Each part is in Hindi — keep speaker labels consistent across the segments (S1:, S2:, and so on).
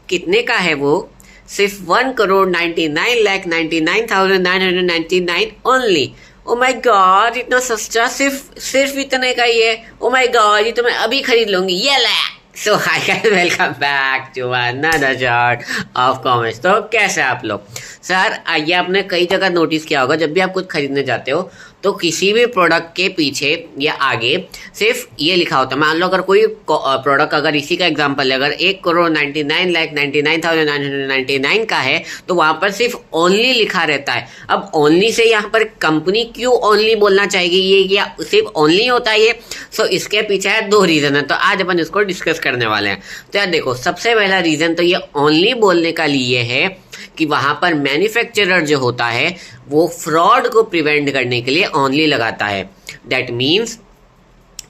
S1: कितने का है वो? सिर्फ 1,99,99,999 ओनली। ओ माय गॉड, इतना सस्ता, सिर्फ इतने का ही है। ओ माय गॉड, ये तो मैं अभी खरीद लूंगी, ये ले। So hi guys, welcome back to another shot of commerce. तो कैसे आप लोग? सर, ये आपने कई जगह नोटिस किया होगा, जब भी आप कुछ खरीदने जाते हो तो किसी भी प्रोडक्ट के पीछे या आगे सिर्फ ये लिखा होता है। मान लो अगर कोई प्रोडक्ट, अगर इसी का एग्जांपल है, अगर 1,99,99,999 का है तो वहां पर सिर्फ ओनली लिखा रहता है। अब ओनली से यहाँ पर कंपनी क्यों ओनली बोलना चाहेगी? ये या सिर्फ ओनली होता है ये? सो इसके पीछे है दो रीजन है, तो आज अपन इसको डिस्कस करने वाले हैं। तो यार देखो, सबसे पहला रीजन तो ये ओनली बोलने का लिए है कि वहां पर मैन्युफैक्चरर जो होता है वो फ्रॉड को प्रिवेंट करने के लिए ओनली लगाता है। दैट मीन्स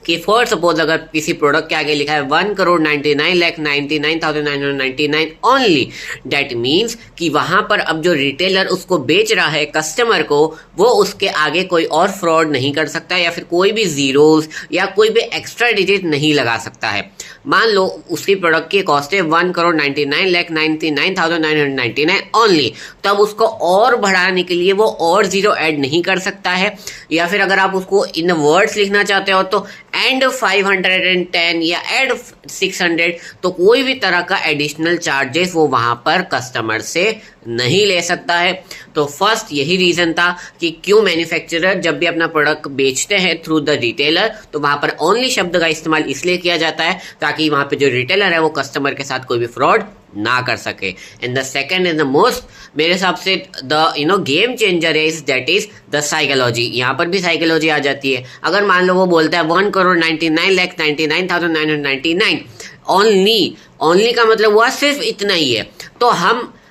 S1: कि फॉर सपोज अगर किसी प्रोडक्ट के आगे लिखा है 1,99,99,999 ओनली, दैट मीन्स कि वहां पर अब जो रिटेलर उसको बेच रहा है कस्टमर को, वो उसके आगे कोई और फ्रॉड नहीं कर सकता या फिर कोई भी जीरोस या कोई भी एक्स्ट्रा डिजिट नहीं लगा सकता है। मान लो उसकी प्रोडक्ट की कॉस्ट है 1,99,99,999 ओनली, तो अब उसको और बढ़ाने के लिए वो और जीरो ऐड नहीं कर सकता है। या फिर अगर आप उसको इन वर्ड्स लिखना चाहते हो तो एंड 510 या एड 600, तो कोई भी तरह का एडिशनल चार्जेस वो वहां पर कस्टमर से नहीं ले सकता है। तो फर्स्ट यही रीजन था कि क्यों मैन्युफैक्चरर जब भी अपना प्रोडक्ट बेचते हैं थ्रू द रिटेलर, तो वहां पर ओनली शब्द का इस्तेमाल इसलिए किया जाता है ताकि वहां पे जो रिटेलर है वो कस्टमर के साथ कोई भी फ्रॉड ना कर सके। And the second is the most, मेरे हिसाब से the game changer is that is the psychology. यहाँ पर भी साइकोलॉजी आ जाती है। अगर मान लो वो बोलता है 1,99,99,999 ओनली का मतलब हुआ सिर्फ इतना ही है, तो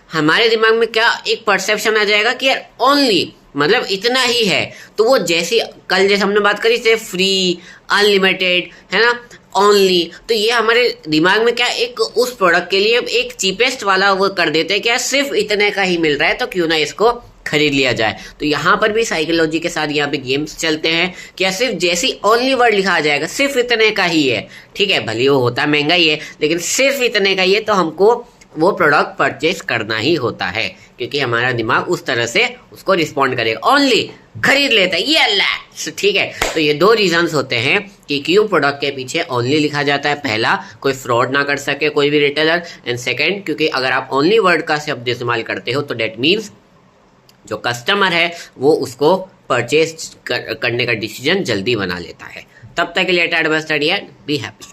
S1: हमारे दिमाग में क्या एक परसेप्शन आ जाएगा कि यार ओनली मतलब इतना ही है। तो वो जैसे हमने बात करी थे फ्री, अनलिमिटेड, है ना, ओनली, तो ये हमारे दिमाग में क्या एक उस प्रोडक्ट के लिए एक चीपेस्ट वाला वो कर देते हैं, क्या सिर्फ इतने का ही मिल रहा है तो क्यों ना इसको खरीद लिया जाए। तो यहाँ पर भी साइकोलॉजी के साथ यहाँ पे गेम्स चलते हैं। क्या सिर्फ जैसी ओनली वर्ड लिखा आ जाएगा सिर्फ इतने का ही है, ठीक है, भले वो होता महंगा ही है लेकिन सिर्फ इतने का ही है, तो हमको वो प्रोडक्ट परचेज करना ही होता है, क्योंकि हमारा दिमाग उस तरह से उसको रिस्पॉन्ड करेगा, ओनली खरीद लेता है ये अल्लाह, ठीक है। तो ये दो रीजंस होते हैं कि क्यों प्रोडक्ट के पीछे ओनली लिखा जाता है। पहला, कोई फ्रॉड ना कर सके कोई भी रिटेलर, एंड सेकंड, क्योंकि अगर आप ओनली वर्ड का शब्द इस्तेमाल करते हो तो डेट मीन्स जो कस्टमर है वो उसको परचेज करने का डिसीजन जल्दी बना लेता है। तब तक के लिए tata bye study, be happy.